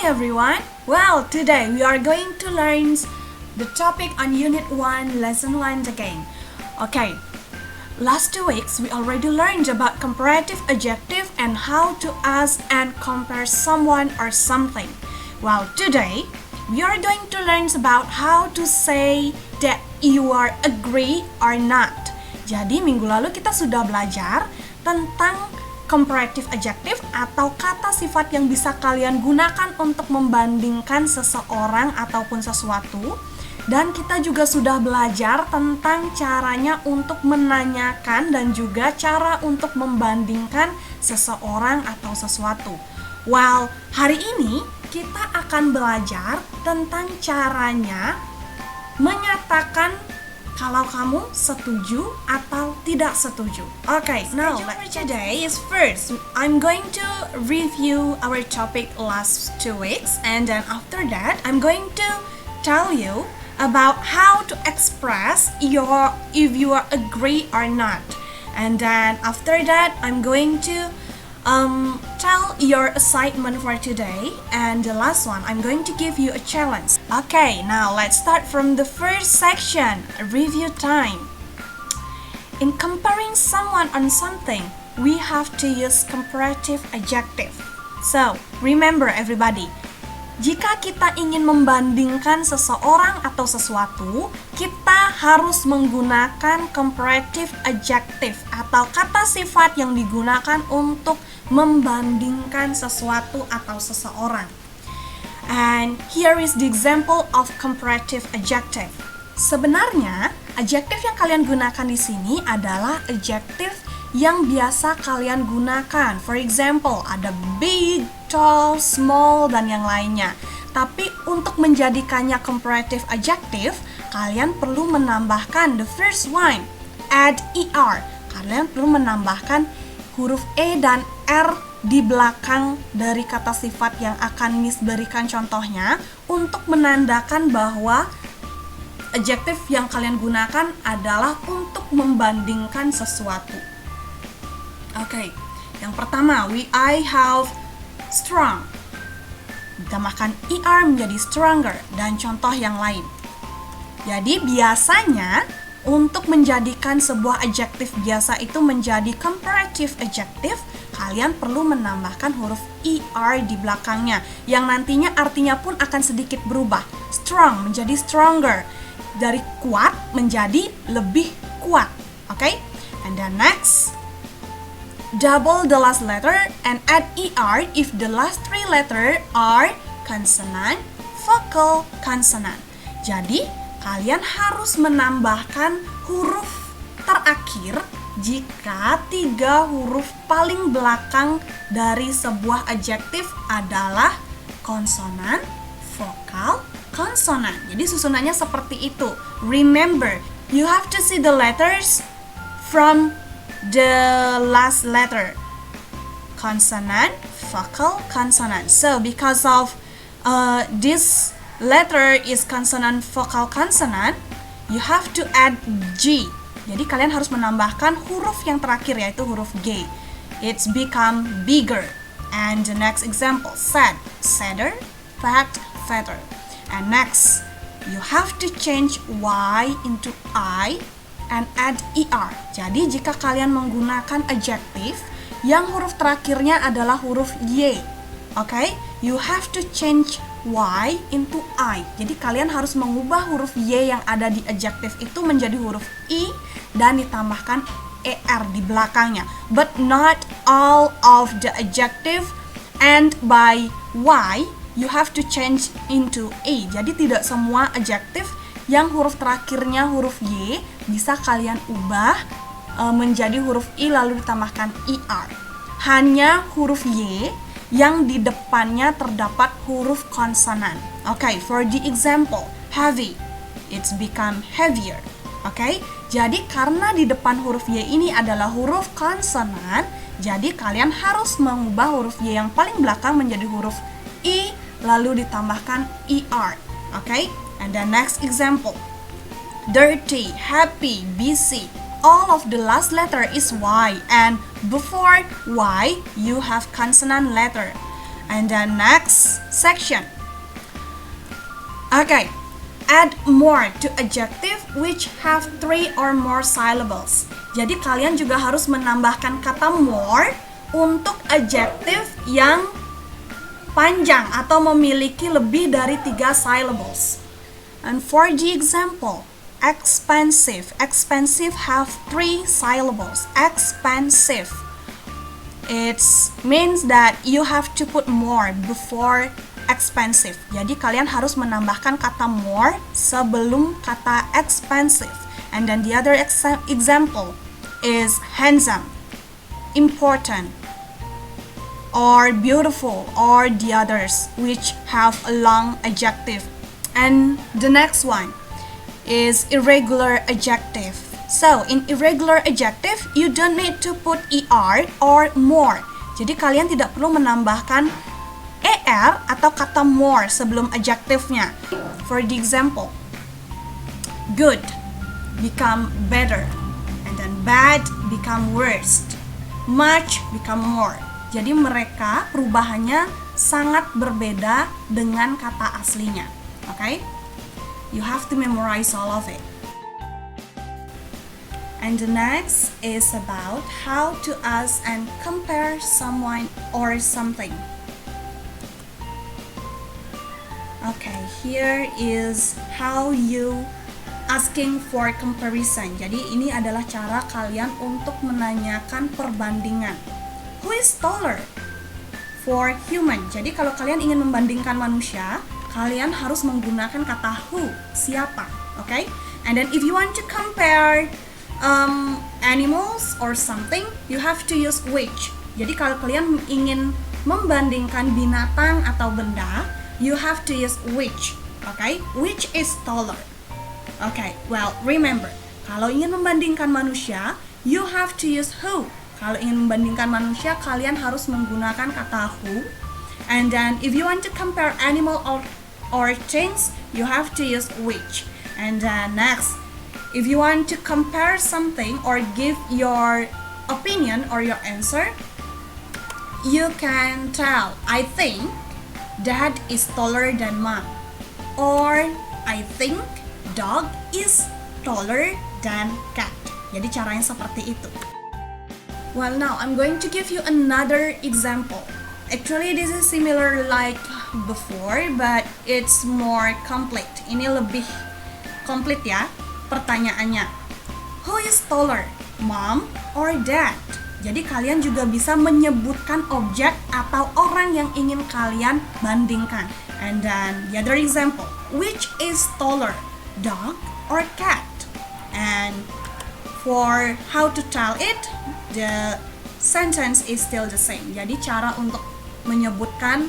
everyone. Well, today we are going to learn the topic on Unit 1, Lesson 1 again. Okay, last 2 weeks we already learned about comparative adjective and how to ask and compare someone or something. Well, today we are going to learn about how to say that you are agree or not. Jadi minggu lalu kita sudah belajar tentang comparative adjective atau kata sifat yang bisa kalian gunakan untuk membandingkan seseorang ataupun sesuatu. Dan kita juga sudah belajar tentang caranya untuk menanyakan dan juga cara untuk membandingkan seseorang atau sesuatu. Well, hari ini kita akan belajar tentang caranya menyatakan kalau kamu setuju atau tidak setuju. Okay, now for today is first, I'm going to review our topic last 2 weeks, and then after that, I'm going to tell you about how to express if you are agree or not. And then after that, I'm going to tell your assignment for today, and the last one, I'm going to give you a challenge. Okay, now let's start from the first section, review time. In comparing someone on something, we have to use comparative adjective. So, remember everybody, jika kita ingin membandingkan seseorang atau sesuatu, kita harus menggunakan comparative adjective atau kata sifat yang digunakan untuk membandingkan sesuatu atau seseorang. And here is the example of comparative adjective. Sebenarnya, adjektif yang kalian gunakan di sini adalah adjektif yang biasa kalian gunakan. For example, ada big, tall, small, dan yang lainnya. Tapi untuk menjadikannya comparative adjective, kalian perlu menambahkan the first one, add er. Kalian perlu menambahkan huruf E dan R di belakang dari kata sifat yang akan Miss berikan contohnya untuk menandakan bahwa adjektif yang kalian gunakan adalah untuk membandingkan sesuatu. Oke, yang pertama, I have strong. Ditambahkan er menjadi stronger, dan contoh yang lain. Jadi biasanya untuk menjadikan sebuah adjektif biasa itu menjadi comparative adjective, kalian perlu menambahkan huruf er di belakangnya, yang nantinya artinya pun akan sedikit berubah. Strong menjadi stronger, dari kuat menjadi lebih kuat. Okay? And then next, double the last letter and add er if the last 3 letter are consonant, vowel, consonant. Jadi, kalian harus menambahkan huruf terakhir jika 3 huruf paling belakang dari sebuah adjektif adalah konsonan, vokal, konsonan. Jadi susunannya seperti itu. Remember, you have to see the letters from the last letter. Consonant, vokal, consonant. So because of this letter is consonant, vokal, consonant, you have to add G. Jadi kalian harus menambahkan huruf yang terakhir, yaitu huruf G. It's become bigger. And the next example, sad, sadder, fat, fatter. And next, you have to change Y into I and add er. Jadi jika kalian menggunakan adjektif yang huruf terakhirnya adalah huruf Y, okay? You have to change Y into I. Jadi kalian harus mengubah huruf Y yang ada di adjektif itu menjadi huruf I dan ditambahkan er di belakangnya. But not all of the adjective end by Y, you have to change into A. Jadi tidak semua adjektif yang huruf terakhirnya huruf Y bisa kalian ubah menjadi huruf I lalu ditambahkan er. Hanya huruf Y yang di depannya terdapat huruf konsonan. Okay, for the example, heavy, it's become heavier. Okay, jadi karena di depan huruf Y ini adalah huruf konsonan, jadi kalian harus mengubah huruf Y yang paling belakang menjadi huruf I lalu ditambahkan er. Okay, and the next example, dirty, happy, busy. All of the last letter is Y, and before Y you have consonant letter. And then next section. Okay, add more to adjective which have 3 or more syllables. Jadi kalian juga harus menambahkan kata more untuk adjective yang panjang atau memiliki lebih dari 3 syllables. And for the example, expensive. Expensive have 3 syllables. Expensive. It means that you have to put more before expensive. Jadi kalian harus menambahkan kata more sebelum kata expensive. And then the other example is handsome, important, or beautiful, or the others which have a long adjective. And the next one is irregular adjective. So, in irregular adjective, you don't need to put er or more. Jadi kalian tidak perlu menambahkan er atau kata more sebelum adjektifnya. For the example, good become better, and then bad become worst, much become more. Jadi mereka perubahannya sangat berbeda dengan kata aslinya. Okay? You have to memorize all of it. And the next is about how to ask and compare someone or something. Okay, here is how you asking for comparison. Jadi ini adalah cara kalian untuk menanyakan perbandingan. Who is taller? For human. Jadi kalau kalian ingin membandingkan manusia, kalian harus menggunakan kata who, siapa, okay? And then if you want to compare animals or something, you have to use which. Jadi kalau kalian ingin membandingkan binatang atau benda, you have to use which, okay? Which is taller. Okay, well remember, kalau ingin membandingkan manusia, you have to use who. Kalau ingin membandingkan manusia, kalian harus menggunakan kata who. And then if you want to compare animal or things, you have to use which. And then next, if you want to compare something or give your opinion or your answer, you can tell, I think dad is taller than mom. Or I think dog is taller than cat. Jadi caranya seperti itu. Well, now I'm going to give you another example. Actually, this is similar like before, but it's more complete. Ini lebih komplit ya pertanyaannya. Who is taller, mom or dad? Jadi kalian juga bisa menyebutkan objek atau orang yang ingin kalian bandingkan. And then the other example, which is taller, dog or cat? And for how to tell it, the sentence is still the same. Jadi cara untuk menyebutkan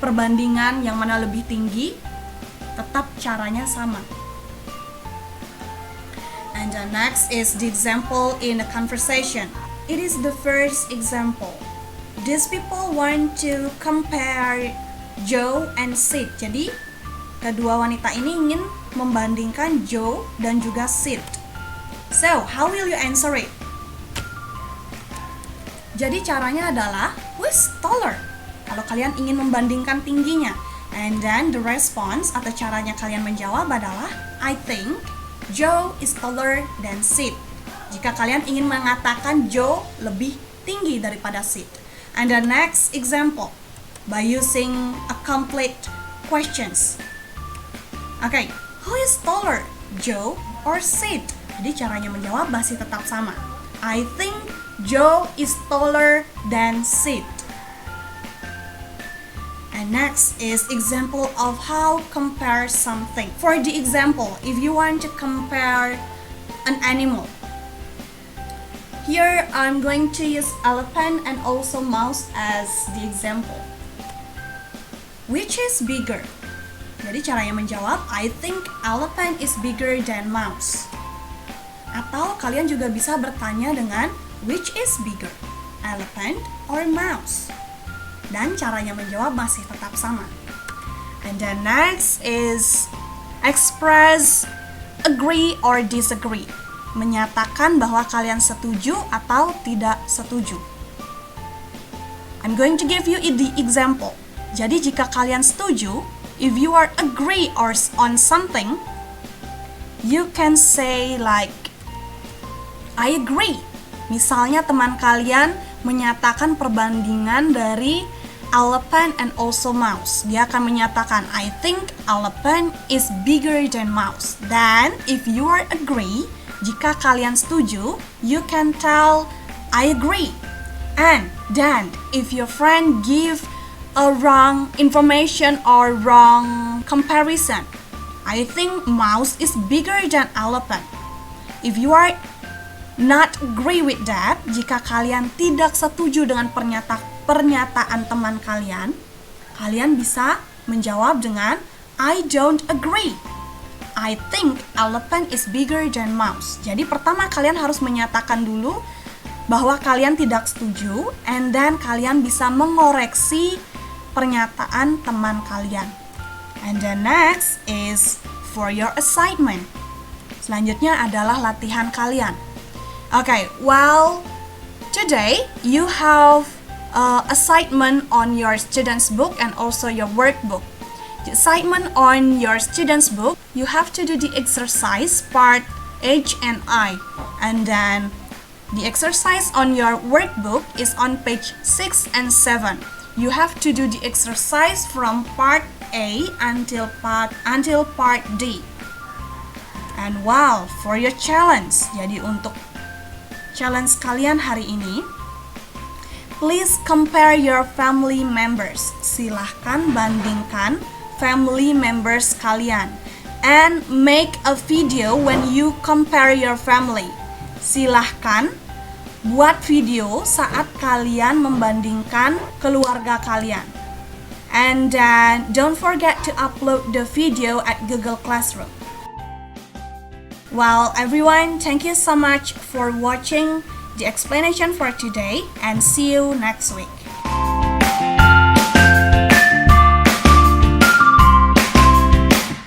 perbandingan yang mana lebih tinggi, tetap caranya sama. And the next is the example in a conversation. It is the first example. These people want to compare Joe and Sid. Jadi kedua wanita ini ingin membandingkan Joe dan juga Sid. So, how will you answer it? Jadi caranya adalah who is taller? Kalau kalian ingin membandingkan tingginya. And then the response atau caranya kalian menjawab adalah I think Joe is taller than Sid. Jika kalian ingin mengatakan Joe lebih tinggi daripada Sid. And the next example, by using a complete questions. Okay, who is taller, Joe or Sid? Jadi caranya menjawab masih tetap sama. I think Joe is taller than Sid. And next is example of how compare something. For the example, if you want to compare an animal, here I'm going to use elephant and also mouse as the example. Which is bigger? Jadi caranya menjawab, I think elephant is bigger than mouse. Atau kalian juga bisa bertanya dengan which is bigger, elephant or mouse? Dan caranya menjawab masih tetap sama. And then next is express agree or disagree. Menyatakan bahwa kalian setuju atau tidak setuju. I'm going to give you the example. Jadi jika kalian setuju, if you are agree on something, you can say like, I agree. Misalnya teman kalian menyatakan perbandingan dari elephant and also mouse. Dia akan menyatakan, I think elephant is bigger than mouse. Then, if you are agree, jika kalian setuju, you can tell, I agree. And then, if your friend give a wrong information or wrong comparison, I think mouse is bigger than elephant. If you are not agree with that, jika kalian tidak setuju dengan pernyataan teman kalian, kalian bisa menjawab dengan I don't agree. I think elephant is bigger than mouse. Jadi pertama kalian harus menyatakan dulu bahwa kalian tidak setuju, and then kalian bisa mengoreksi pernyataan teman kalian. And the next is for your assignment. Selanjutnya adalah latihan kalian. Okay, well, today you have assignment on your student's book and also your workbook. The assignment on your student's book, you have to do the exercise part H and I. And then the exercise on your workbook is on page 6 and 7. You have to do the exercise from part A until part D. And wow, for your challenge. Jadi untuk challenge kalian hari ini, please compare your family members. Silahkan bandingkan family members kalian. And make a video when you compare your family. Silahkan buat video saat kalian membandingkan keluarga kalian. And then don't forget to upload the video at Google Classroom. Well, everyone, thank you so much for watching the explanation for today, and see you next week.